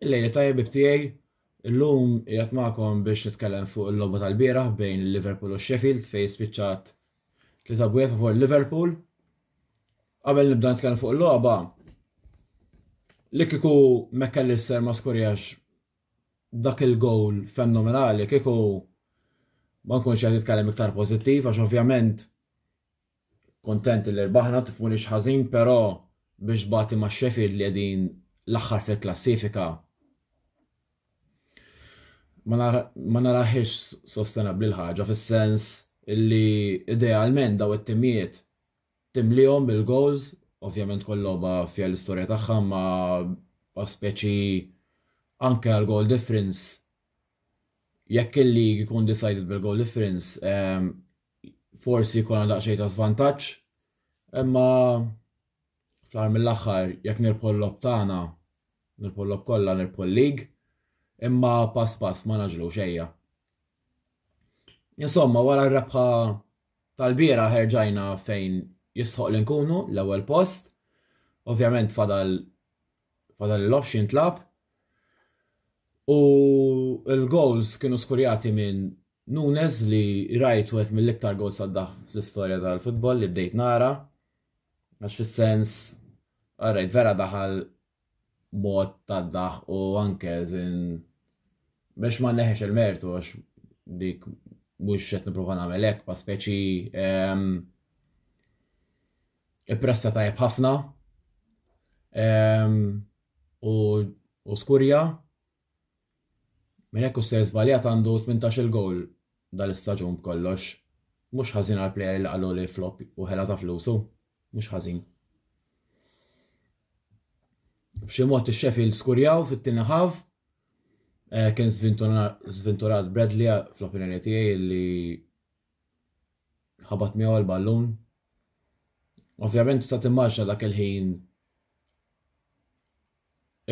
الليلة طيب بتاعي اللوم qiegħed magħkom biex nitkellem fuq il-logħba tal-bieraħ bejn il-Liverpool u Sheffield fejn spiċċat 3-1 favur Liverpool. Qabel nibda nitkellem fuq il-logħba, li kieku McAllister ma skorjax dak il-gowl fenomenali, kieku ma nkunx qed nitkellem iktar pożittiv għax ovvjament kontent li rbaħna tifhmunix ħażin, però biex bagħti ma' Sheffield li qegħdin l-aħħar fil-klassifika ma naraħiex sostenibbli l-ħaġa fis-sens illi idealment daw it-timijiet timlihom bil-goals, ovvjament kull logħba fiha l-istorja tagħha ma speċi anke għal goal difference. Jekk il-lig ikun decided bil-goal difference, forsi jkun daqsxejn ta' żvantaġġ, imma fl-aħħar mill-aħħar jekk nirbħu l-lob tagħna, nirbħu l-lob kollha nirbħu l-lig, imma pass ma naġlu xejja. Insomma, wara r-rebħa tal-bieraħ ħerġajna fejn jistħoq li nkunu l-ewwel post, ovvjament fadal l-option tlab, u l-goals kienu skurjati minn Nunes li rajt wieħed mill-iktar goals għaddaħ fl-istorja tal-futbol li bdejt nara, għax fis-sens rajt vera daħal mod tad-daħ u anke biex ma neħex il-mertu għax dik mhux qed nipprova nagħmel hekk pa speċi ippressa tajjeb ħafna u skurja minn hekk u ser żbaljat għandu 18 gowl dal-istaġun b'kollox. Mhux ħażin għall plejer li qalu li flop u ħela ta' flusu, mhux ħażin. B'xi mod ix-Sheffield skurjaw fit-tieni ħaf, kien żventurat Bradley fl-opinjoni tiegħi li ħabat miegħu l-ballun. Ovvjament tista' timmaġna dak il-ħin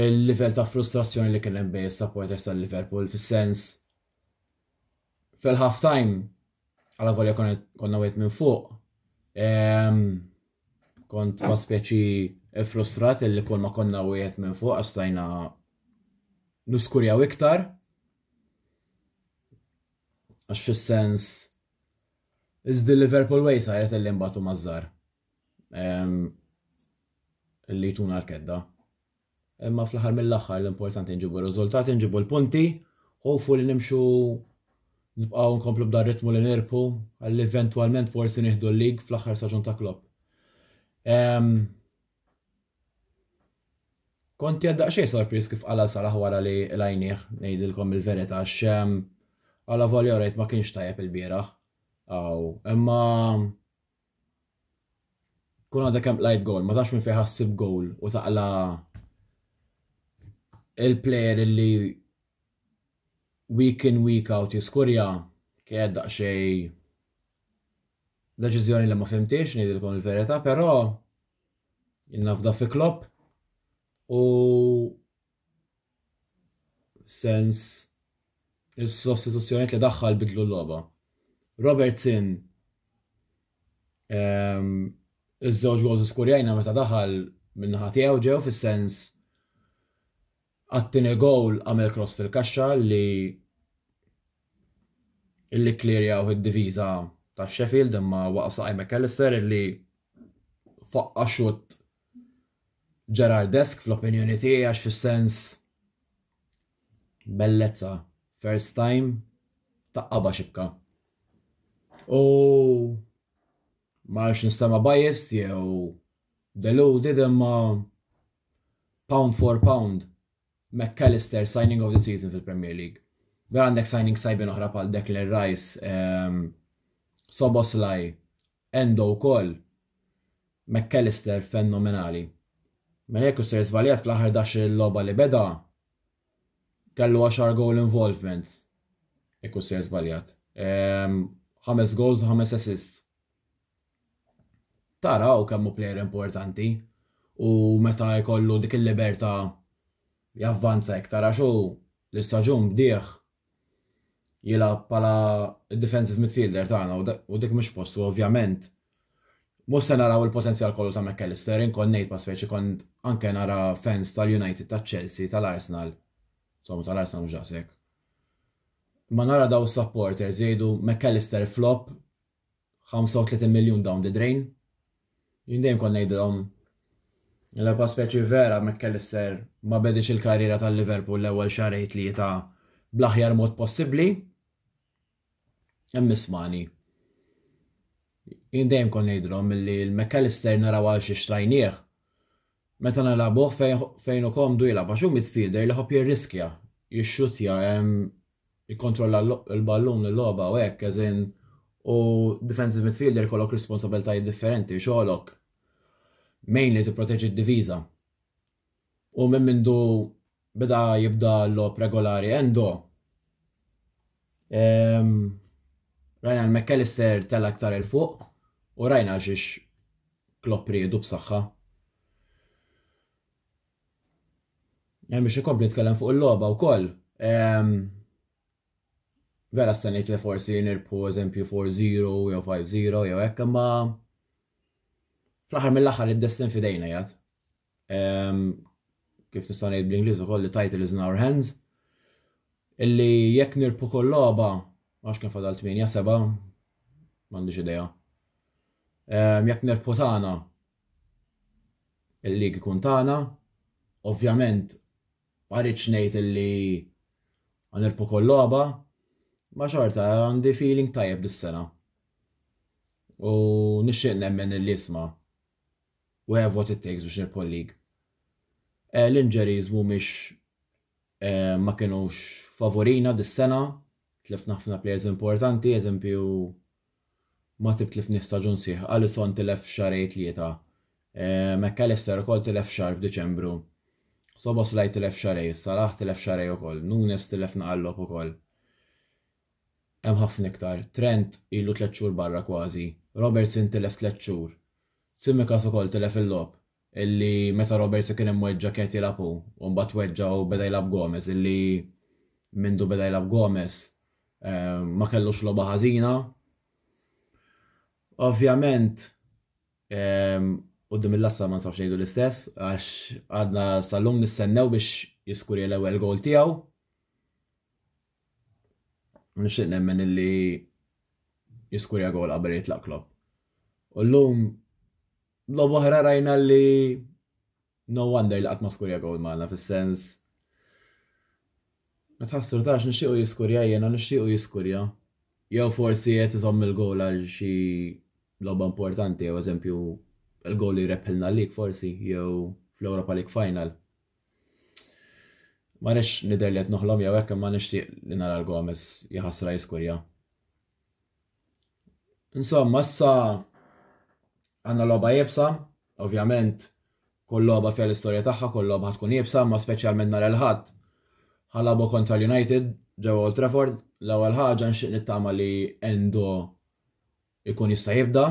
il-livell ta' frustrazzjoni li kien hemm bejn is-supporters tal-Liverpool fis-sens fil-half time għala volja konna wieħed minn fuq. Kont ma speċi frustrat illi kull ma konna wieħed minn fuq għastajna nuskurjaw iktar. Għax fis-sens iżdi Liverpool way saret illi mbagħtu mażżar. Illi jtuna l-kedda. Imma fl-aħħar mill-aħħar l-importanti nġibu r-riżultati, nġibu l-punti, ħofu li nimxu nibqgħu nkomplu b'dan ritmu li nirpu għalli eventwalment forsi nieħdu l-lig fl-aħħar staġun ta' Klopp. Konti għadda xej sorpriż kif qala Salah wara li l-għajnieħ ngħidilkom il-verità għax għala volja rejt ma kienx tajjeb il-bieraħ. Imma kun għadha kemm lajt goal, ma tax minn fejn ħassib goal u taqla il-plejer illi week in week out jiskurja kien daqsxejn deċiżjoni li ma fimtix ngħidilkom il-verità, però jinnafda fi Klopp u sens il-sostituzzjonijiet li daħħal bidlu l-logħba. Robertson iż-żewġ goals skurjajna meta daħal min-naħa tiegħu ġew fis-sens għat-tieni gowl għamel cross fil-kaxxa li klirjaw id-diviża ta' Sheffield imma waqaf saqaj McAllister illi faqqa xut Gerrardesk fl-opinjoni tiegħi għax fis-sens bellezza first time taqqaba xibka. U ma rridx nistema' biased jew deluded imma pound for pound McAllister signing of the season fil-Premier League. Vera għandek signing sajbin oħra bħal Declan Rice, Szoboszlai, Endo wkoll, McAllister fenomenali. Mela jekk ser żbaljat fl-aħħar dax il-logħba li beda, kellu 10 goal involvements. Ekku se żbaljat. 5 goals u 5 assists. Taraw kemm hu plejer importanti u meta jkollu dik il-libertà javvanza iktar għax hu l-istaġun bdieħ jilgħab bħala defensive midfielder tagħna u dik mhux postu ovvjament. Mhux se naraw il-potenzjal kollu ta' McAllister, inkun ngħid pa' speċi kont anke nara fans tal-United, tal-Chelsea, tal-Arsenal. Insomma tal-Arsenal mhux daqshekk. Ma nara daw supporters jgħidu McAllister flop 35 miljun down the drain. Jindejn kon ngħidilhom la pa' speċi vera McAllister ma bedix il-karriera tal-Liverpool l-ewwel xarejn tlieta bl-aħjar mod possibbli. Hemm ismani. Jindejn kon ngħidilhom milli l-McAllister naraw għal xi xtrajnieh. Meta narabuh fejn hu komdu jilgħab għax hu midfielder li ħobb jirriskja, jixxutja, jikkontrolla l-ballun l-logħba u hekk eżin u defensive midfielder kollok responsabiltajiet differenti, xogħolok mainly tipproteġi d-diviża. U minn mindu beda jibda l-lob regolari endo. Rajna l-McAllister tella aktar il-fuq u rajna xiex Klopp riedu b'saħħa. Biex ikompli nitkellem fuq il-logħba wkoll. Vera stanejt li forsi nirpu eżempju 4-0 jew 5-0 jew hekk imma fl-aħħar mill-aħħar id-destin fidejna jgħid. Kif nista' ngħid bl-Ingliż ukoll the title is in our hands. Illi jekk nirpu kull logħba għax kien fadal 8-7 m'għandix idea. Jekk nirpu tagħna il-lig ikun tagħna, ovvjament ma rridx ngħid illi nirpu kull logħba, ma xorta għandi feeling tajjeb dis-sena. U nixtieq nemmen il-isma' we have what it takes biex nirpu l-lig. L-injuries mhumiex ma kinux favorina dis-sena, tlifna ħafna players importanti, eżempju ma tlifni staġun sieħ, Alisson tilef xarejn tlieta, McAllister ukoll tilef xar f'Diċembru, Szoboszlai tilef xarejn, Salah tilef xarejn ukoll, Nunes tilef naqallob ukoll. Hemm ħafna iktar, Trent ilu 3 xhur barra kważi, Robertson tilef 3 xhur, Tsimikas ukoll tilef il-lob, illi meta Robertson kien imweġġa kien jilagħbu u mbagħad weġġa u beda jilgħab Gomez, illi mindu beda jilgħab Gomez ma kellux logħba ħażina. Ovvjament quddiem il-lassa ma nsafx ngħidu l-istess għax għadna sal-lum nistennew biex jiskuri l-ewwel gowl tiegħu. Nixtieq nemmen illi jiskurja gowl qabel jitlaq Klopp. U llum logħba oħra rajna li no wonder li qatt ma skurja gowl magħna fis-sens ma tħassru tarax nixtiequ jiskurja jiena nixtiequ jiskurja. Jew forsi qed iżomm il-gowl għal xi logħba importanti, jew eżempju il-gowl li jrebbħilna l-lig forsi, jew fl-Europa League Final. Ma nix nidher li qed noħlom jew hekk imma nixtieq li nara l-Gomez jaħassra jiskurja. Insomma, issa għandna logħba jibsa, ovvjament kull logħba fiha l-istorja tagħha, kull logħba tkun jibsa, ma speċjalment nhar il-Ħadd ħalabu kontra l-United ġewwa Old Trafford, l-ewwel ħaġa nixtieq nittama li Endo ikun jista' jibda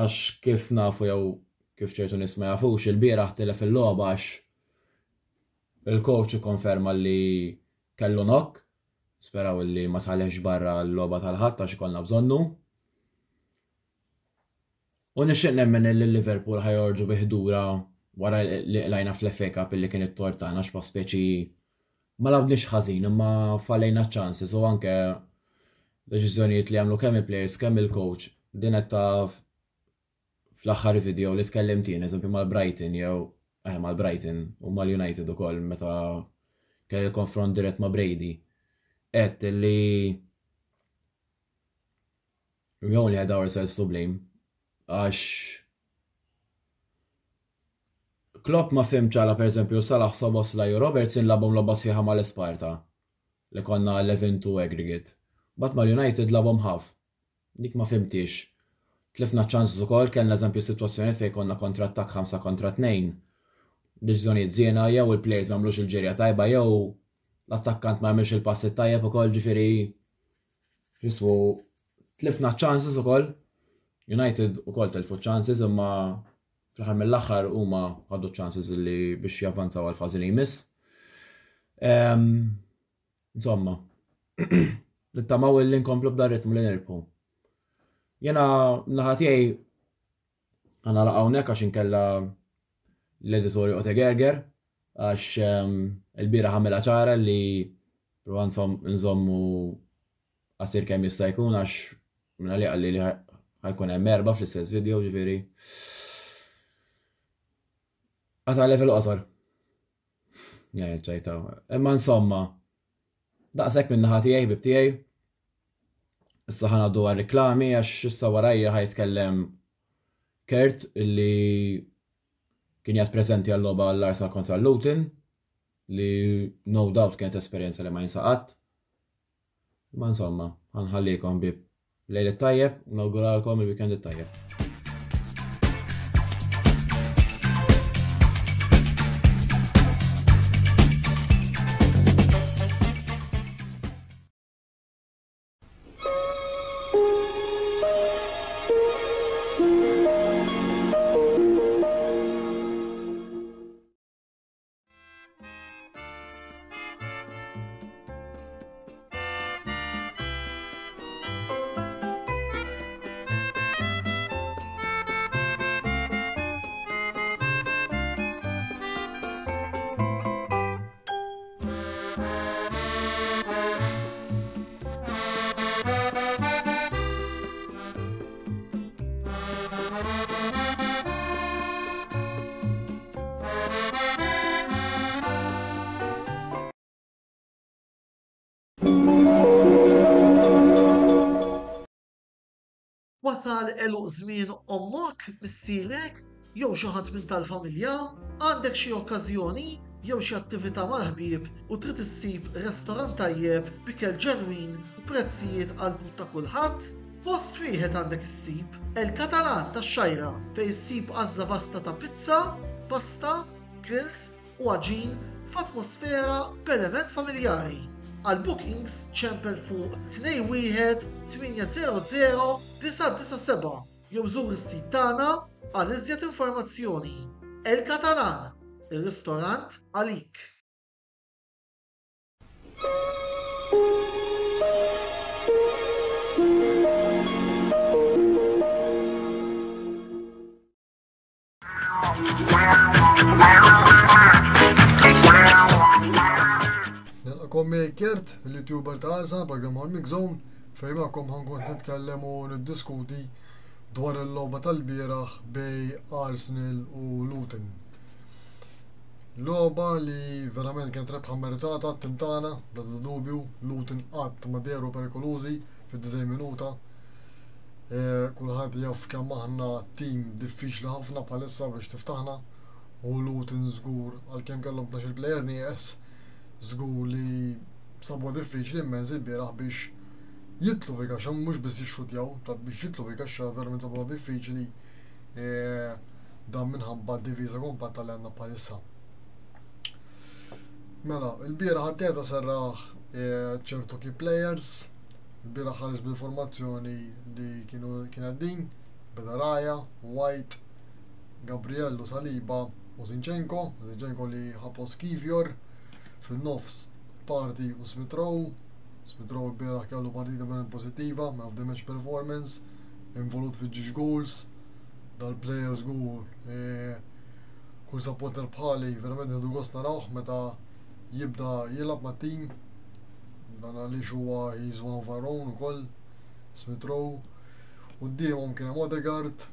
għax kif nafu jew kif ċertu nies ma jafux il-bieraħ tilef il-logħba għax il-coach ikkonferma li kellu knock, speraw li ma tħallex barra l-logħba tal-Ħadd għax ikollna bżonnu. U nixtieq nemmen li Liverpool ħajorġu biħdura wara li qlajna fl-FA Cup illi kien it-tort tagħna x'pa speċi ma labniex ħażin imma fallejna chances u anke deċiżjonijiet li għamlu kemm il-players kemm il-coach din qed taf fl-aħħar video li tkellimt jien eżempju mal-Brighton jew mal-Brighton u mal-United ukoll meta kelli konfront dirett ma' Brady. Qed li we only had ourselves to blame għax Klopp ma fim ċala per eżempju Salah, Szoboszlai u Robertson labhom logħba sħiħa mal-Isparta li konna 11-2 aggregate. Bat mal-United labhom ħaf. Dik ma fimtix. Tlifna chances ukoll kellna eżempju sitwazzjonijiet fejn konna kontra-attakk 5 kontra 2. Deċiżjonijiet żiena jew il-players m'għamlux il-ġerja tajba jew l-attakkant ma jagħmilx il-passi tajjeb ukoll ġifieri jiswu tlifna chances ukoll. United ukoll telfu chances imma fl-aħħar mill-aħħar huma ħadu chances li biex javvanzaw għal fażi li jmiss. Insomma, nittamaw li nkomplu b'dan ritmu li nirbħu. Jena naħa tiegħi għana laqgħu għax inkella l-editorju Ote Gerger għax il-bira ħamela ċara li prova nżommu qasir kemm jista' jkun għax minna li għalli li ħajkun hemm erba' fl-istess video ġifieri. Għata level qosor. ċajta. Imma insomma, daqshekk minn naħa tiegħi bib tiegħi. Issa ħanaddu għal-reklami għax issa warajja ħajtkellem Kurt illi kien jgħat prezenti għall-logħba għall-Arsenal kontra l-Luton li no doubt kienet esperjenza li ma jinsaqat. Ma insomma, ħanħallikom bib lejl it-tajjeb u nawguralkom il-weekend it-tajjeb. Wasal eluq żmien ommok, missierek, jew xi ħadd minn tal-familja, għandek xi okkażjoni jew xi attività mal-ħbieb u trid issib restorant tajjeb b'ikel ġenwin u prezzijiet qalbut ta' kulħadd? Post wieħed għandek issib El-Katalan tax-Xajra fejn issib għażla vasta ta' pizza, pasta, grills u għaġin f'atmosfera b'element familjari. Għal bookings ċempel fuq 21-800-997 jew żur is-sit tagħna għal iżjed informazzjoni. El-Katalan, ir-ristorant għalik. Kommi Kurt, il-youtuber ta' Arsenal, programma għal Mixzone, fejn magħkom ħankun nitkellem u niddiskuti dwar il-logħba tal-bieraħ bej Arsenal u Luton. Logħba li verament kienet rebħa meritata t-tim tagħna, bla dubju, Luton qatt ma dehru perikolużi fid-90 minuta. Kulħadd jaf kemm aħna tim diffiċli ħafna bħalissa biex tiftaħna u Luton żgur għalkemm kellhom 12 plejer nieqes. Żgur li sabu diffiċli immens il-bieraħ biex jitlu fi kaxxa mhux biss jixxutjaw, ta' biex jitlu fi kaxxa verament sabu diffiċli dan minħabba d-diviża kompatta li għandna bħalissa. Mela, il-bieraħ ħartieta serraħ ċertu key players, il-bieraħ ħares b'informazzjoni li kien għaddin, Bedaraja, White, Gabriello Saliba u Zinchenko li ħapos Kivjor. Fin-nofs Party u Smith Rowe il-bieraħ kellu partita verament pożittiva, man of the match performance, involut fi 6 goals, dal-players żgur kull supporter bħali verament ħedu gost narawh meta jibda jilgħab mat-tim, dan għaliex huwa he's one of our own ukoll, Smith Rowe, u d-diemhom kien hemm Odegaard,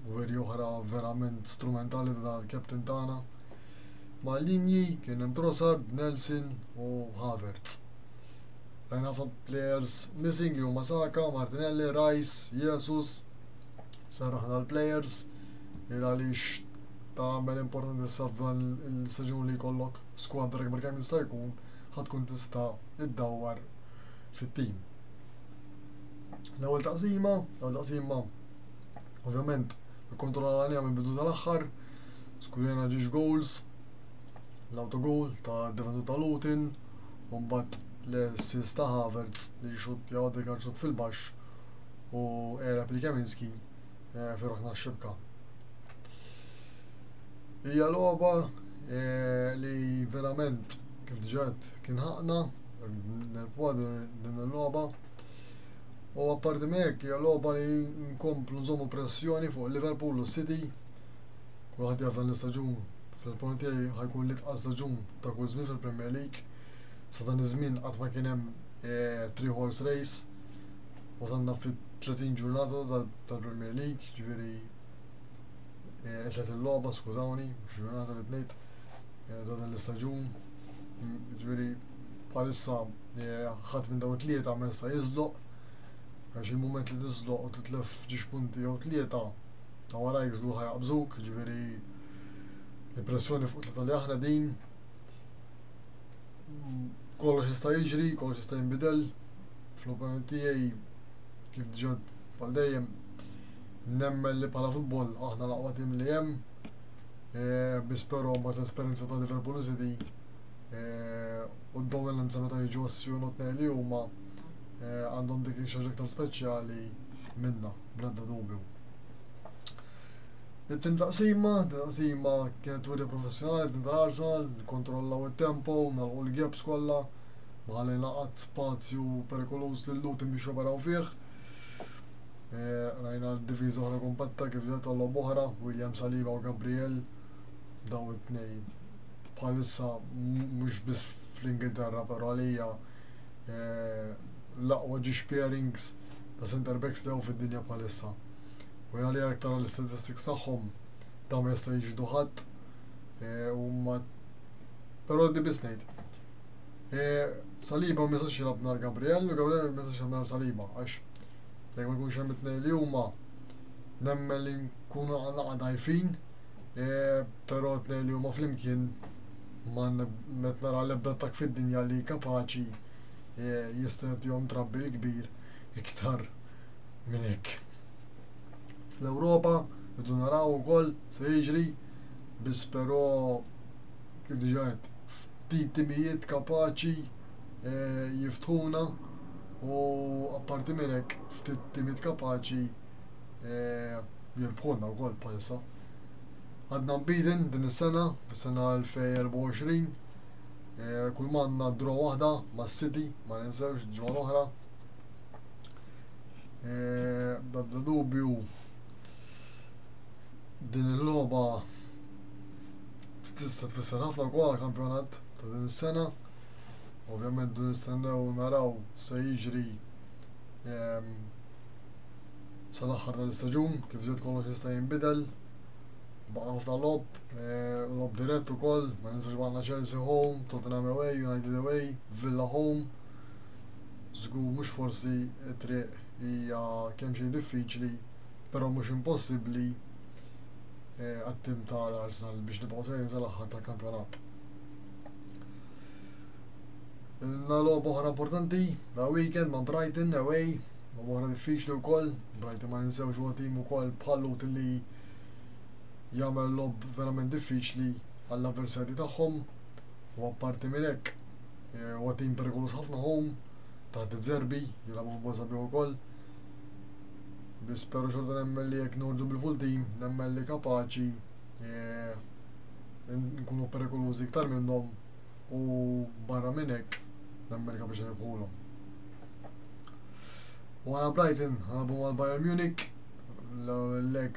u veri oħra verament strumentali tal-captain tagħna. Ma' linji kien hemm Trossard, Nelson u Havertz. Rajna ħafna players missing li huma Saka, Martinelli, Rice, Jesus. Sarraħna l-players għaliex tagħmel importanti issa f'dan il-staġun li jkollok skwadra kemm kemm jista' jkun ħadkun tista' iddawwar fit-tim. L-ewwel taqsima ovvjament ikkontrollana minn bidu tal-aħħar, skurjena ġiex goals. L-autogol ta' defendu ta' Luton Mbagħad l-assist ta' Havertz li jxut Odegaard xut fil-baxx u erab li Kaminski fi roħna x-xibka. Hija logħba li verament kif diġà kien ħaqna nerpwa din il-logħba. U apparti mek hija logħba li nkomplu nżommu pressjoni fuq Liverpool u City. Kulħadd jaf dan l-istaġun fil-punt tiegħi ħajkun l-itqal staġun ta' kull żmien fil-Premier League. Sa dan iż-żmien qatt ma kien hemm 3-horse race. Wasalna fit-30 ġurnata tal-Premier League, ġifieri qed il-logħba skużawni, mhux ġurnata li tnejt dan l-istaġun. Ġifieri bħalissa ħadd minn dawn it-tlieta ma jista' jiżloq. Għax il-moment li tiżloq u titlef ġiex punti jew tlieta ta' warajk żgur ħajqabżuk, ġifieri l-pressjoni fuq tlieta li aħna din kollox jista' jiġri, kollox jista' jinbidel. Fl-opinjoni tiegħi kif diġà bħal dejjem nemmen li bħala futbol aħna l-aqwa tim li hemm. Biss però mbagħad l-esperjenza ta' Liverpool City u d-dominanza meta jiġu għas-sjon u tnejn li huma għandhom dik xi aktar speċjali minna bl-ebda dubju. It-tim taqsima kienet wirja professjonali, tim tal-Arsenal, kontrollaw it-tempo, nagħlqu l-gaps kollha, ma ħallejna qatt spazju perikoluż lil Luton biex joperaw fih. Rajna d-diviża oħra kompatta kif ġiet tagħlob oħra, William Saliba u Gabriel, daw it-tnejn bħalissa mhux biss fl-Ingilterra però għalija l-aqwa ġiex pairings ta' center backs li hawn fid-dinja bħalissa. U jena li għalek tara l-statistics tagħhom ta' ma jista' jiġdu ħadd huma però di biss ngħid. Saliba ma jistax jilgħab nhar Gabriel u Gabriel ma jistax jilgħab nhar Saliba għax jekk ma jkunx hemm it-tnejn li huma nemmen li nkunu għandna dgħajfin, però t-tnejn li huma flimkien ma met nara l-ebda attakk fid-dinja li kapaċi jista' jagħtihom trabbil kbir iktar minn hekk. Fl-Ewropa rridu naraw ukoll se jiġri biss però kif diġà qed ftit timijiet kapaċi jiftħuna u apparti minn hekk ftit timijiet kapaċi jirbħulna wkoll bħalissa. Għadna mbiden din is-sena, fis-sena 2024, kull ma għandna draw waħda mas-City, ma ninsewx ġimgħa l-oħra. B'ebda dubju din il-logħba tista' tfisser ħafna wkoll kampjonat ta' din is-sena. Ovvjament dun nistennew naraw se jiġri sal-aħħar tal-istaġun kif ġiet kollox jista' jinbidel. Baqa' ħafna lob dirett ukoll, ma ninsax baqgħna Chelsea home, Tottenham away, United away, Villa home. Żgur mhux forsi t-triq hija kemm xejn diffiċli, però mhux impossibbli għat-tim tal-Arsenal biex nibqgħu sejrin sal-aħħar tal-kampjonat. Ilna logħba oħra importanti da' weekend ma' Brighton away, logħba oħra diffiċli wkoll. Brighton ma ninsewx huwa tim ukoll bħal Luton li jagħmel lob verament diffiċli għall-avversarji tagħhom u apparti minn hekk huwa tim perikolus ħafna home taħt iż-żerbi jilagħbu futbol sabiħ ukoll. Biss però xorta nemmen li jekk norġu bil-full team nemmen li kapaċi nkunu perikolużi iktar minnhom u barra minn hekk nemmen li kapaċi nirbħulhom. U għana Brighton ħanabu mal-Bayern Munich l-leg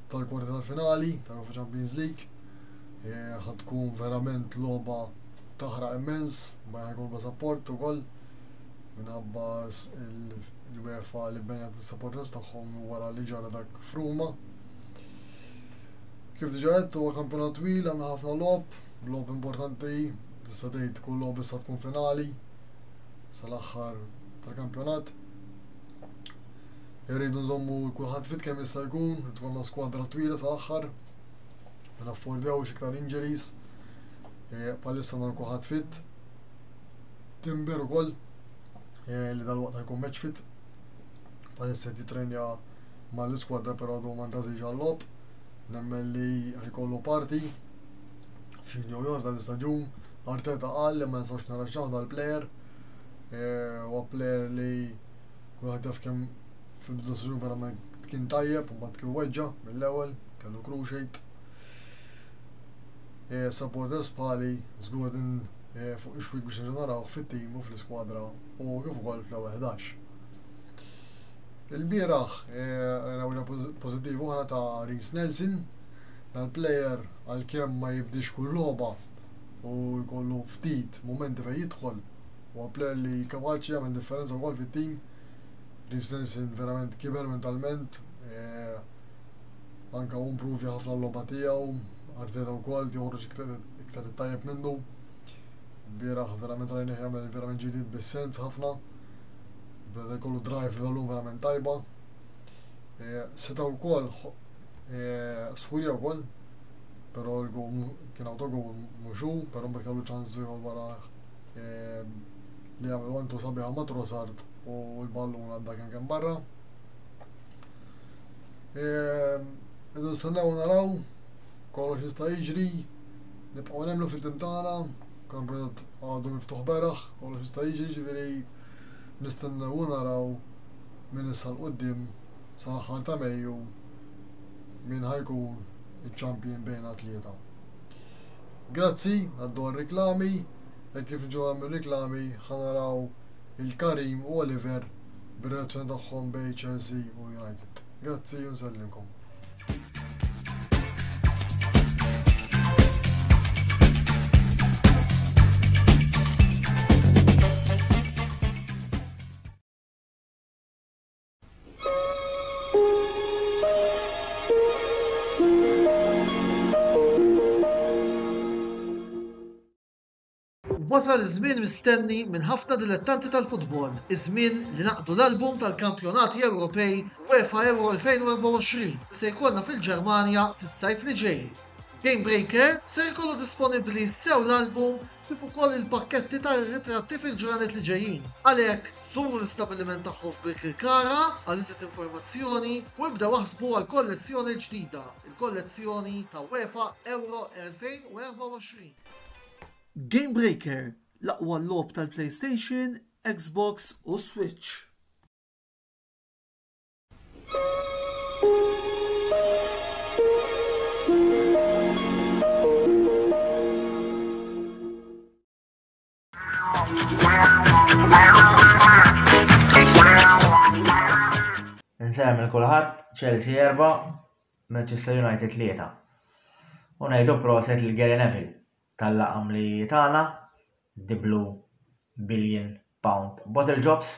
tal-kwarti tal-finali tal-UEFA Champions League. Ħatkun verament logħba taħraq immens, Bayern ħajkolba support ukoll minħabba l-UEFA li bejnet is-supporters tagħhom wara li ġara dak f'Ruma. Kif diġà qed huwa kampjonat twil għandna ħafna lob importanti, tista' tgħid kull logħba issa tkun finali sal-aħħar tal-kampjonat. Irridu nżommu kulħadd fit kemm jista' jkun, tkollna skwadra twila sal-aħħar. Ma naffordjawx iktar injuries. Bħalissa għandna kulħadd fit. Timber ukoll li dalwaqt ħajkun match fit. Bħalissa qed jitrenja mal-iskwadra però għadu ma ntażilx għall-lob. Nemmen li ħajkollu parti f'xi New York dal-istaġun Arteta qal li ma nistgħux naraġġaw dal-plejer huwa plejer li kulħadd jaf kemm fil-bidu s-żur verament kien tajjeb u mbagħad kien weġġa' mill-ewwel kellu cruciate. Supporters bħali żgur din fuq ix-xwik biex nġenerawh fit-tim u fl-iskwadra u kif ukoll fl-ewwel 11. Il-bieraħ rawna pożittiv oħra ta' Reece Nelson, dal-plejer għalkemm ma jibdix kull logħba u jkollu ftit mumenti fejn jidħol huwa plejer li kapaċi jagħmel differenza wkoll fit-tim. Reece Nelson verament kiber mentalment, anke hu improvja ħafna l-logħba tiegħu, Arteta wkoll joħroġ iktar tajjeb minnu. Il-bieraħ verament rajnih jagħmel verament ġdid bis-sens ħafna. Beda jkollu drive l-għallum verament tajba. Seta wkoll skurja wkoll, però kien autogol mhux hu, però mbagħad kellu ċans ieħor wara li jagħmel wantu sabiħa ma' Trossard u l-ballun għadda kemm barra. Idu nistennew naraw kollox jista' jiġri, nibqgħu nemmlu fit-tim tagħna, kampjonat għadu miftuħ beraħ, kollox jista' jiġri, ġifieri nistennew naraw minn issa l-qudiem sal-aħħar ta' Mejju min ħajkun iċ-champion bejn tlieta. Grazzi għaddu għar-riklami, e kif ġew hemm ir-riklami ħanaraw il-Karim u Oliver bir-relazzjoni tagħhom bejn Chelsea u United. Grazzi u nsellimkom. Wasal iż-żmien mistenni minn ħafna dilettanti tal-futbol, iż-żmien li naqdu l-album tal-Kampjonati Ewropej UEFA Euro 2024 se jkollna fil-Ġermanja fis-sajf li ġej. Game Breaker se jkollu disponibbli sew l-album kif ukoll il-pakketti tar-ritratti fil-ġranet li ġejjin. Għalhekk żuru l-istabbiliment tagħhom f'Birkirkara għal iżjed informazzjoni u ibdew waħsbu għal kollezzjoni ġdida, il-kollezzjoni ta' UEFA Euro 2024. Game Breaker, l-aqwa logħob tal-PlayStation, Xbox u Switch. Nsemmel kulħadd Chelsea 4, Manchester United 3. U ngħidu proset lil Gary Neville tal-laqam li tagħna diblu £1 billion bottle jobs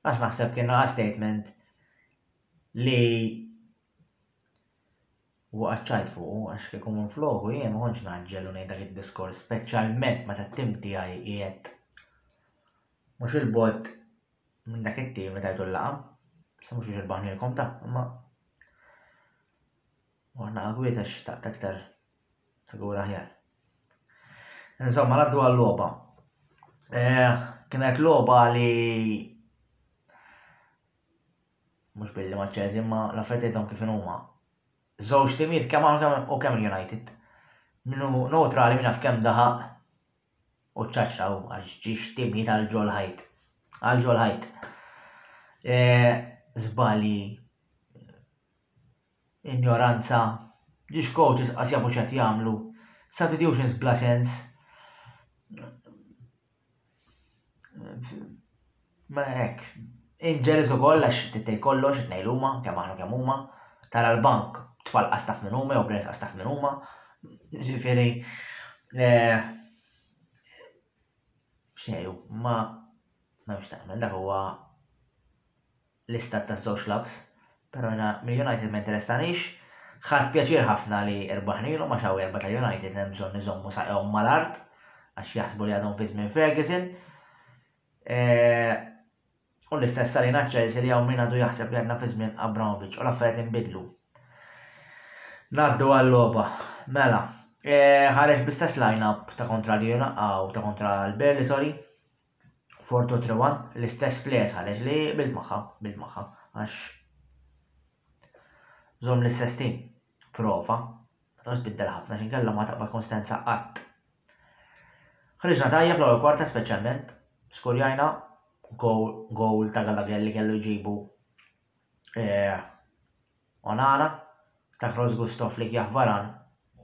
għax naħseb kien statement li waqgħet fuq għax kieku minn floku jien ma kontx naġġel u ngħid dak id-diskors speċjalment meta t-tim tiegħi qiegħed mhux il-bot minn dak it-tim li tajtu l-laqam, sa mhux irbaħnilkom ta' imma aħna għagwiet għax taqt aktar sigura aħjar. Insomma, naddu għal-logħba. Kienet logħba li mhux billi ma' Chelsea imma l-affarijiet kif huma. Żewġ timijiet kemm u kemm United. Minnu neutrali minn kemm daħaq u ċaċraw għax ġiex timijiet għal-ġol ħajt. Għal-ġol ħajt. Żbali, ignoranza, ġiex coaches qas jafu x'qed jagħmlu, substitutions bla sens. Ma hekk, inġelis ukoll għax tittej kollox it-tnejn huma kemm aħna kemm huma, tara l-bank tfal qastaf minn huma jew press qastaf minn huma. Ġifieri xejn ma nafx tagħmel dak huwa l-istat taż-żewġ clubs, però mill-United ma interessanix. Ħadd pjaċir ħafna li erbaħnilu ma xaw erba' tal-United hemm bżonn iżommu saqehom mal-art għax jaħsbu li għadhom fi żmien Ferguson. U l-istess salina Chelsea li hawn min għadu jaħseb li għandna fi żmien Abramovich u l-affarijiet inbidlu. Ngħaddu għall-logħba. Mela, ħareġ bl-istess line-up ta' kontra ta' kontra l-Burnley, sorry. 4-2-3-1, l-istess players ħareġ li bil magħha għax żomm l-istess tim. Prova, ma tantx biddel ħafna x'inkella ma taqbad konstanza qatt. Ħriġna tajjeb l-ewwel kwarta speċjalment, skurjajna gowl ta' Gallagher li kellu jġibu Onana, ta' Cross Gusto flik jaħvaran,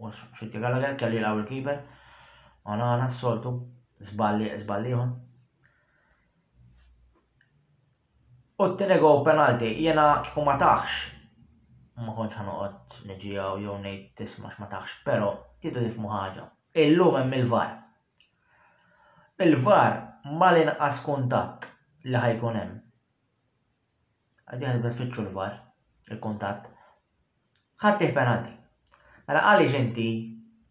u xutti Gallagher kelli l-ewwel keeper, Onana s-soltu, żballiħon. U t-tieni gowl penalti, jiena kieku ma taħx, ma kontx ħanoqgħod niġi jew ngħid tisma' x'ma taħx, però tidu tifhmu ħaġa. Illum hemm il-VAR. Il-VAR mal-inqas kuntatt li ħajkun hemm. Għaddi ħadbet fitxu l-VAR, il-kuntatt. Ħaddih penalti. Mela għaliex inti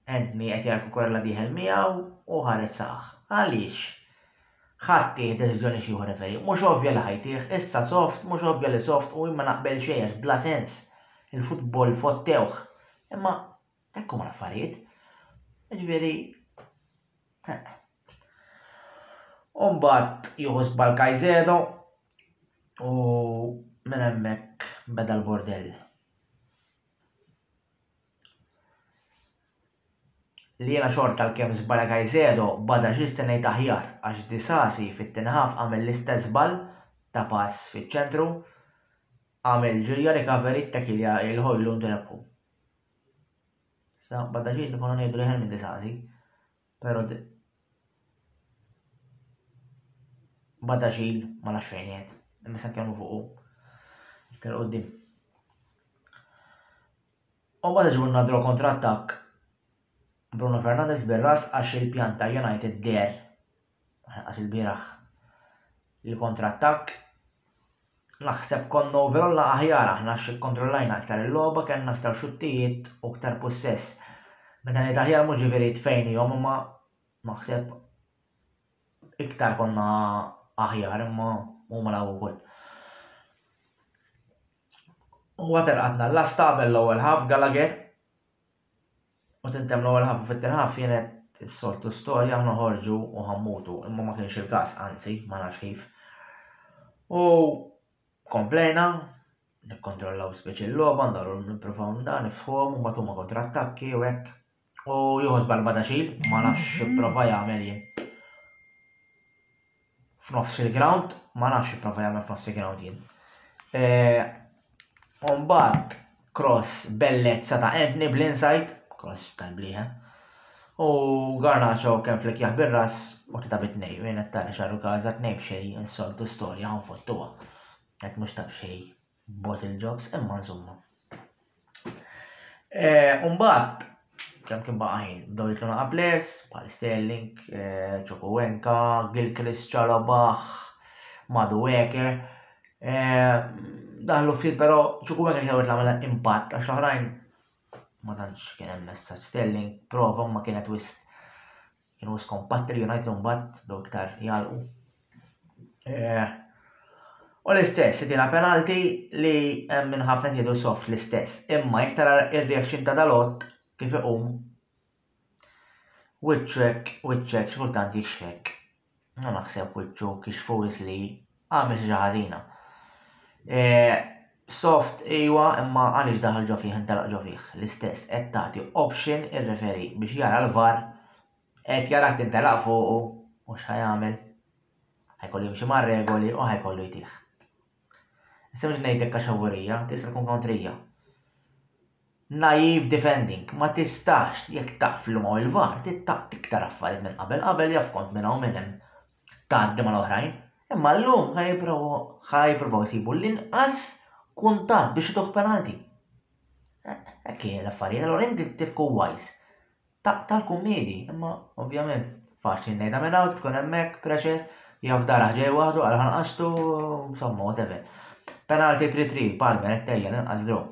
Anthony qed jarku korla diħel miegħu u ħareġ saħħ. Għaliex? Ħaddih deċiżjoni xi referi. Mhux ovvja li ħajtih, issa soft, mhux ovvja li soft u ma naqbel xejn bla sens. Il-futbol fottewh. Imma hekk huma l-affarijiet. Ġifieri Mbagħad jieħu żball Caicedo u minn hemmhekk beda l-bordell. Li jiena xorta l-kemm żball Caicedo bada xi stennejt aħjar għax Disasi fit-tinħaf għamel l-istess żball ta' pass fiċ-ċentru, għamel ġirja recovery tackle il-ħollu ndrebħu. Sa bada xi nkunu ngħidu li ħel minn Disasi, però bada xil ma nafx fejn jgħid, imma se kienu fuqu. Iktar qudiem. U bada ġibulna draw kontra-attakk Bruno Fernandes bir-ras għax il-pjanta United der għax il-bieraħ il-kontra-attakk. Naħseb konna overall aħjar aħna x kontrollajna aktar il-logħba, kellna aktar xuttijiet u aktar possess. Meta ngħid aħjar mhux ġifieri tfejnihom imma naħseb iktar konna aħjar imma huma law ukoll. U għaterqatna l-astabel l-ewwel ħaf Gallagher u tintem l-ewwel ħaf u fit-tinħaf kienet is-soltu storja noħorġu u ħammutu, imma ma kienx il-każ, anzi ma nafx kif. U komplejna, nikkontrollaw speċi l-logħba, ndaru nippruvaw nifhom u mbagħad huma kontra-attakki u hekk. U jieħu żball Badaxil, ma nafx ipprova jagħmel jien. F'nofs il-ground, ma nafx ipprova jagħmel f'nofs il-ground jien. Mbagħad cross bellezza ta' Anthony bl-inside, cross tal-blieħa. U Garnacho kemm flik jaħ bir-ras u ta' bit-tnej, u jien qed tara xarru każa tnej b'xejn insoltu storja ħanfottuha. Qed mhux ta' b'xejn bottle jobs imma insomma. Mbagħad kemm kien baqa' ħin bdew jitlu naqa' players bħal Sterling, Chukwuemeka, Gilchrist, Chalobah, Madueke. Daħlu ftit però Chukwuemeka kien jagħmel impatt għax oħrajn ma tantx kien hemm messaġġ. Sterling prova ma kienet kienu wisq kompatti United mbagħad bdew iktar jagħlqu. U l-istess, tina penalti li hemm minn ħafna jgħidu soft l-istess, imma jekk tara ir-reaction ta' Dalot kif iqum wiċċek x'kultant jixfek. Ma naħseb wiċċu kixfu li għamel xi ħażina. Soft iwa imma għaliex daħal ġo fih intelaq ġo fih l-istess qed tagħti option ir-referi biex jara l-VAR qed jarak tintelaq fuqu u x'ħajamel. Ħajkollu jimxi mar-regoli u ħajkollu jtieħ. Issa mhux ngħidlek kaxawwirija, tista' tkun kontrija. Naive defending, ma tistax jekk taqflu ma' il-VAR, tittaq iktar affarijiet minn qabel jaf kont minn hawn minn hemm tgħaddi mal-oħrajn. Imma llum ħajprovaw jsibu l-inqas kuntatt biex ituħ penalti. Hekk hija l-affarijiet, allura inti tifku wise. Tal-kummedi, imma ovvjament faċli ngħidha minn hawn tkun hemmhekk pressure jaf daraħ ġej waħdu għal ħanqastu insomma whatever. Penalti 3-3, Palmer qed tejjel inqas draw.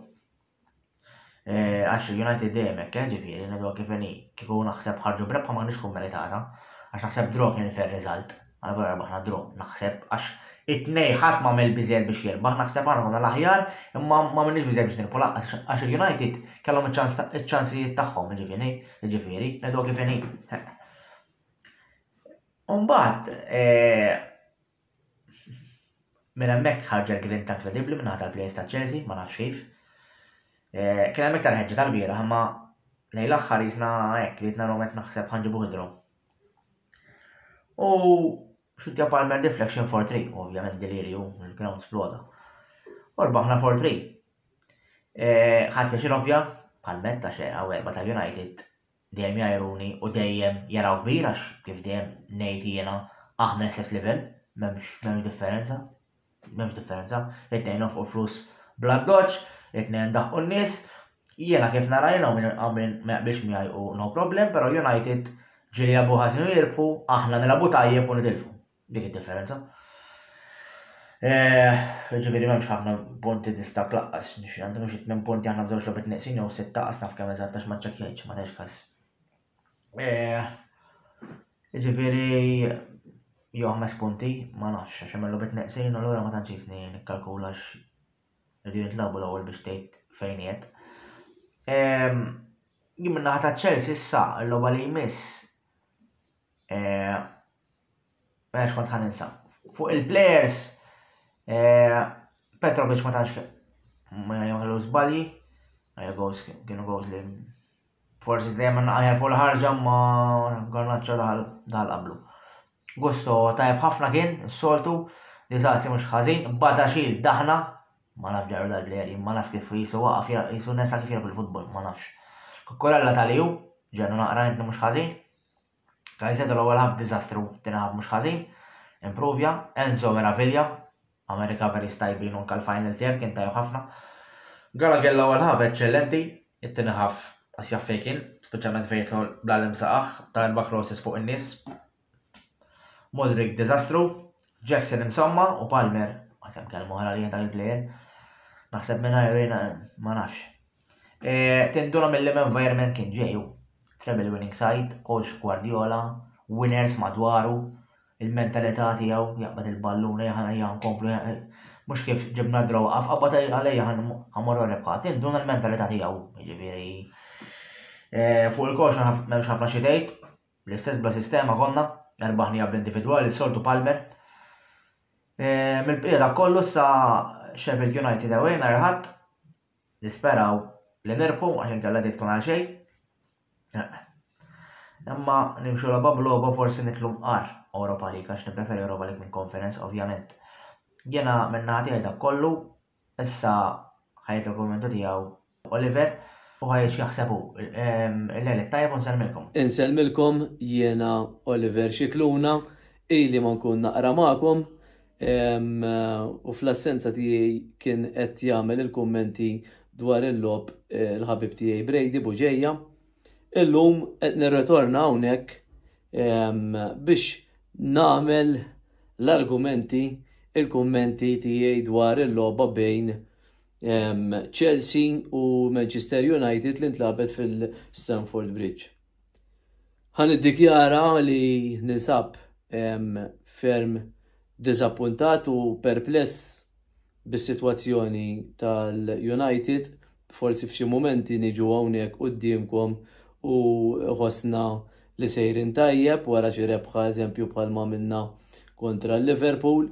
Għax United dejjem hekk ġifieri ngħidu kif inhi kieku naħseb ħarġu brebħa ma nix tkun meritata għax naħseb draw kien fair result. Allura rebaħna draw naħseb għax it-tnej ħadd m'għamel biżejjed biex jirbaħ naħseb aħna konna l-aħjar imma ma m'għamilniex biżejjed biex nirpu għax il-United kellhom iċ-ċansijiet tagħhom ġifieri ngħidu kif inhi. Mbagħad minn hemmhekk ħarġa l-grinta inkredibbli minn ħadd tal-plejers ta' Chelsea, ma nafx kif. Kien hemmhekk tal-ħeġġa tal-bieraħ imma lejn l-aħħar jisna hekk li naħseb ħanġibu ħidru. U xutja Palmer deflection 4-3, ovvjament delirium, il-ground sploda. U rbaħna 4-3. Ħadd biex ovvja, Palmer ta' xeqa u erba' ta' United dejjem jajruni u dejjem jaraw kbir għax kif dejjem ngħid jiena aħna SS level, m'hemmx differenza. M'hemmx differenza, it-tnejn nofqu flus bla dodge, it-tnejn daħqu n-nies, jiena kif narajna u minn ma jaqbilx miegħi u no problem, però United ġieli jabu ħażin u jirfu, aħna nilabu tajjeb u nitilfu. Dik id-differenza. Ġifieri m'hemmx ħafna punti tista' tlaqqas, għandhom xi 8 punti aħna bżewġ logħbiet neqsin jew 6 qas naf kemm eżatt għax ma ċċekkjajtx ma tgħidx każ. Ġifieri jew 5 punti, ma nafx għax hemm logħbiet neqsin u allura ma tantx jisni nikkalkula x'irridu nitlabu l-ewwel biex tgħid fejn qiegħed. Jien min-naħa ta' Chelsea issa l-logħba li jmiss għax kont ħaninsa. Fuq il-players Petrovic ma tantx ma jagħmlu żbalji, kienu gows li forsi dejjem naqajja fuq il-ħarġa ma Garnacho daħal qablu. Gusto tajjeb ħafna kien, is-soltu, Disasi mhux ħażin, Badaxil daħna, ma nafx ġarru dal-plejer, ma nafx kif jisu waqaf jisu nesa kif jilgħab il-futbol, ma nafx. Korella tal-ju, ġennu naqra inti mhux ħażin. Kajsedu l-ewwel ħab diżastru, tieni ħab mhux ħażin, improvja, Enzo Meraviglia, Amerika veris tajbin u kal-final tiegħek kien tajjeb ħafna. Gallagher l-ewwel ħab eċċellenti, it-tieni ħab għas jaffejkin, speċjalment fejn jidħol bl-imsaqaħ tal-erba' crosses fuq in-nies. Modric diżastru, Jackson insomma u Palmer, għasem kelmu ħara li tal-plejer, naħseb minna jirina ma nafx. Tinduna mill-environment kien ġeju, treble winning side, coach Guardiola, winners madwaru, il-mentalità tiegħu jaqbad il-balluna jaħan komplu, mhux kif ġibna draw qabad għalejja ħamorru rebħa, tinduna l-mentalità tiegħu, jiġifieri. Fuq il-coach m'hemmx ħafna xi tgħid, l-istess bla sistema konna, erbaħni bl-individwali, soltu Palmer. Mill-bqiegħda kollu sa Sheffield United away narħat nisperaw li nirpu għax inkella tkun għal xejn. Imma nimxu logħba forsi nitlu mqar Europa League għax nippreferi Europa League minn Conference ovvjament. Jiena minn nagħti dak kollu issa ħajt il-kummentu tiegħu Oliver u ħajt jaħsebu il-lelet tajjeb u nsellmilkom. Insellmilkom jiena Oliver Xikluna ili ma nkun naqra magħkom. U fl-assenza tiegħi kien qed jagħmel il-kummenti dwar il-lob il-ħabib tiegħi Brady Buġejja. Illum qed nirritorna hawnhekk biex nagħmel l-argumenti, il-kummenti tiegħi dwar il-logħba bejn Chelsea u Manchester United li ntlabet fil-Stamford Bridge. Ħan iddikjara li ninsab ferm disappuntat u perpless bis-sitwazzjoni tal-United, forsi f'xi momenti niġu hawnhekk qudiemkom u ħossna li sejrin tajjeb wara xi rebħa eżempju bħalma minna kontra l-Liverpool.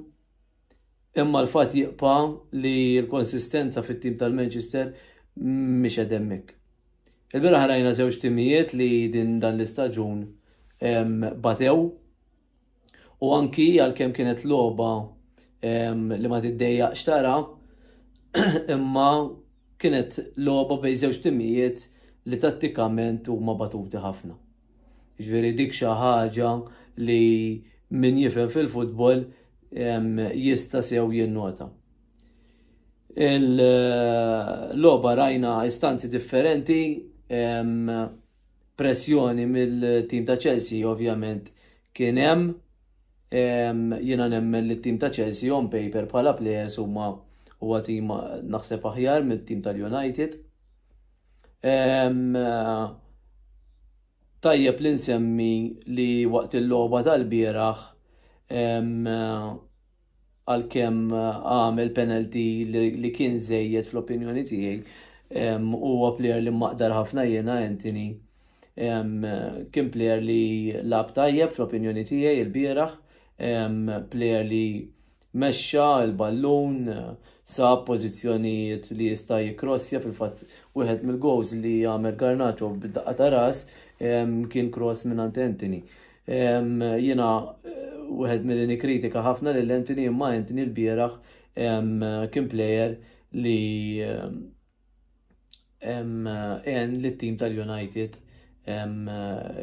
Imma l-fatt jibqa' li l-konsistenza fit-tim tal-Manchester mhix qed hemmhekk. Il-bieraħ rajna żewġ timijiet li din dan l-istaġun batew u anki għalkemm kienet logħba li ma tiddejjaqx tara, imma kienet logħba bejn żewġ timijiet li tattikament huma batuti ħafna. Jiġifieri dik xi ħaġa li min jifhem fil-futbol jista' sew jinnota. Il-logħba rajna istanzi differenti, pressjoni mill-tim ta' Chelsea ovvjament kien hemm. Jiena nemmen li t-tim ta' Chelsea on paper bħala players huwa tim naħseb aħjar mit-tim tal-United. Tajjeb li nsemmi li waqt il-logħba tal-bieraħ għalkemm għamel penalty li kien żejjed fl-opinjoni tiegħi huwa plejer li maqdar ħafna jiena Anthony. Kien plejer li lab tajjeb fl-opinjoni tiegħi il-bieraħ. Plejer li mexxa il-ballun, sab pożizzjonijiet li jista' jikkrossja, fil-fatt wieħed mill-goals li jagħmel Garnacho bid-daqqa ta' ras kien cross minn Anthony. Jiena wieħed milli nikkritika ħafna lil Anthony, imma Anthony l-bieraħ kien plejer li li t-tim tal-United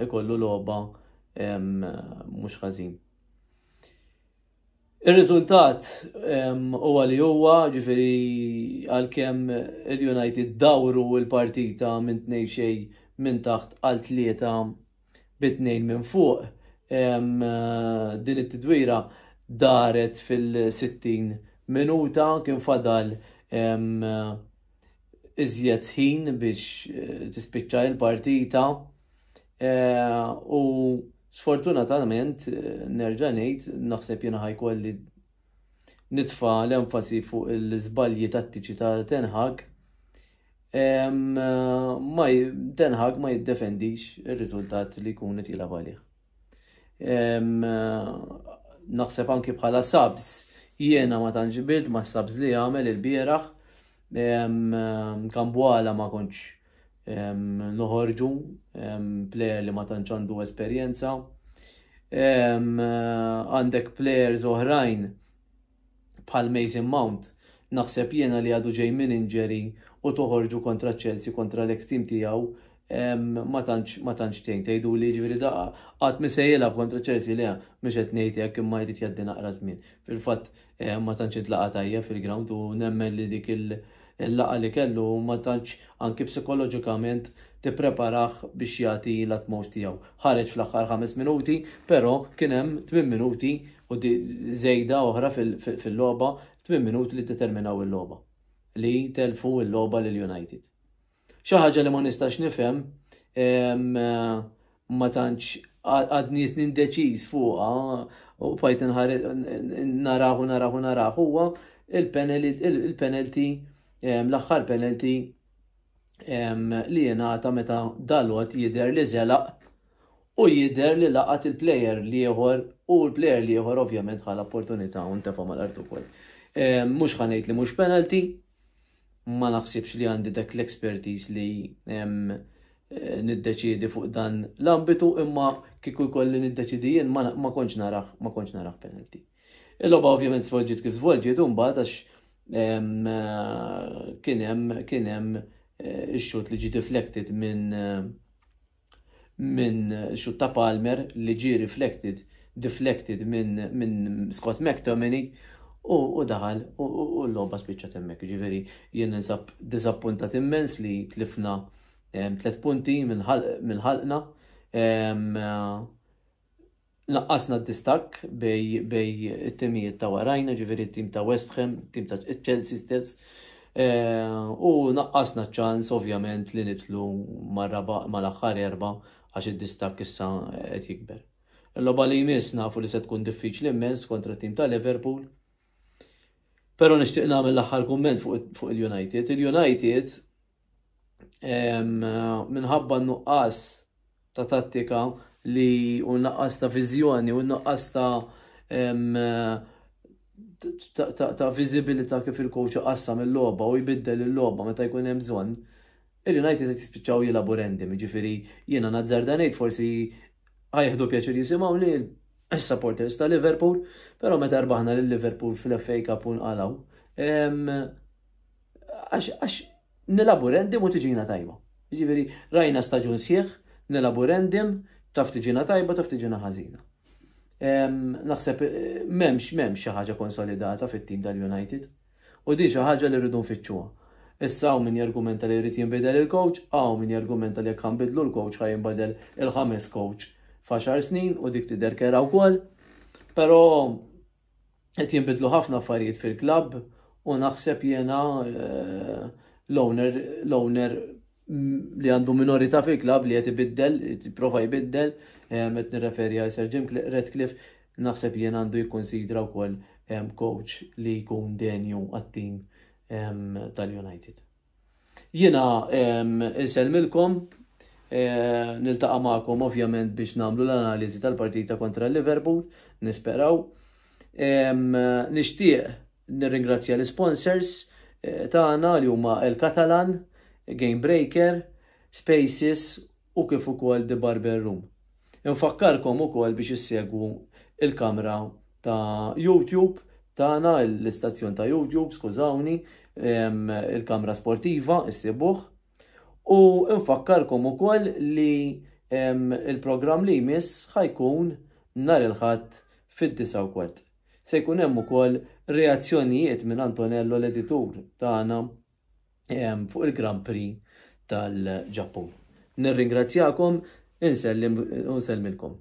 ikollu logħba mhux ħażin. Ir-riżultat huwa li huwa, ġifieri għalkemm il-United dawru l-partita minn 2-0 minn taħt għal 3-2 minn fuq, din it-tidwira daret fil-60 minuta, kien fadal iżjed ħin biex tispiċċa l-partita u sfortunatament nerġa' ngħid naħseb jiena ħajkolli nitfa' l-enfasi fuq il-żbalji tattiċi ta' Ten Hag. Ten Hag ma jiddefendix ir-riżultat li jkun qed jilagħab għalih. Naħseb anki bħala subs jiena ma tantx bilt ma' subs li għamel il-bieraħ. Kambwala ma kontx noħorġu, plejer li ma tantx għandu esperjenza. Għandek plejers oħrajn bħal Mason Mount, naħseb jiena li għadu ġej minn injury u toħorġu kontra Chelsea, kontra l-ex team tiegħu, ma tantx tgħidu li ġifieri qatt misejjela kontra Chelsea li mhux qed ngħid hekk imma jrid jgħaddi naqra żmien. Fil-fatt ma tantx intlaqa tajjeb fil-ground u nemmen li dik il-laqa li kellu ma tantx anki psikoloġikament tippreparah biex jagħti l-atmos tiegħu. Ħareġ fl-aħħar 5 minuti, però kien hemm 8 minuti u żejda oħra fil-logħba, 8 minuti li determinaw il-logħba li telfu il-logħba lil-United. Xi ħaġa li ma nistax nifhem ma tantx għadni nindeċiż fuqha u bajt naraħ huwa il-penalty l-aħħar penalty li jingħata meta dalwat jidher li żelaq u jidher li laqat il-plejer li ieħor u l-plejer li ieħor ovvjament ħal opportunità u ntefa' mal-art ukoll. Mhux ħanejt li mhux penalty, ma naħsibx li għandi dak l-expertise li niddeċiedi fuq dan l-ambitu, imma kieku jkolli niddeċidi jien ma kontx naraħ penalty. Il-logħba ovvjament svolġiet kif svolġiet u mbagħad għax kien hemm ix-xut li ġie deflected minn xut ta' Palmer li ġie deflected minn Scott McTominay u daħal u l-logħba spiċċat hemmhekk. Ġifieri jien ninsab diżappuntat immens li tlifna 3 punti minn ħalqna. Naqqasna d-distak bej it-timijiet ta' warajna, ġifieri t-tim ta' West Ham, tim ta' Chelsea stess, u naqqasna ċans ovvjament li nitlu mal-aħħar 4 għax id-distak issa qed jikber. Il-logħba li jmiss nafu li se tkun diffiċli immens kontra t-tim ta' Liverpool. Però nixtieq nagħmel l-aħħar kumment fuq il-United. Il-United minħabba n-nuqqas ta' tattika li u naqqas ta' viżjoni u naqqas ta' viżibilità kif il-coach qassam il-logħba u jbiddel il-logħba meta jkun hemm bżonn, il-United qed jispiċċaw jilagħbu random, jiġifieri jiena nazzarda ngħid forsi ħajħdu pjaċir jisimgħu li supporters ta' Liverpool, però meta rbaħna lil Liverpool fil-FA Cup u nqalgħu għax nilagħbu random u tiġina tajba. Jiġifieri rajna staġun sħiħ, nilagħbu random, taf tiġina tajba, taf tiġina ħażina. Naħseb m'hemmx xi ħaġa konsolidata fit-tim tal-United u di xi ħaġa li rridu nfittxuha. Issa hawn min jargumenta li jrid jinbidel il-coach, hawn min jargumenta li jekk ħanbidlu l-coach ħajinbidel il-5 coach f'10 snin u dik tidher kera wkoll, però qed jinbidlu ħafna affarijiet fil-klabb u naħseb jiena l-owner li għandu minorità fil-klabb li qed ibiddel, jipprova jbiddel, qed nirreferi għal Sir Jim Ratcliffe, naħseb jien għandu jikkonsidra wkoll coach li jkun denju għat-tim tal-United. Jiena inselmilkom, niltaqa' magħkom ovvjament biex nagħmlu l-analiżi tal-partita kontra Liverpool, nisperaw. Nixtieq nirringrazzja l-sponsors tagħna li huma El-Catalan, Game Breaker, Spaces u kif ukoll The Barber Room. Infakkarkom ukoll biex issegwu il-kamra ta' YouTube tagħna, l-istazzjon ta' YouTube, skużawni, il-kamra sportiva, issibuh. U infakkarkom ukoll li il-programm li jmiss ħajkun nhar il-Ħadd fid-9:15. Se jkun hemm ukoll reazzjonijiet minn Antonello l-editur tagħna fuq il-Grand Prix tal-Ġappun. Nirringrazzjakom, insellmilkom.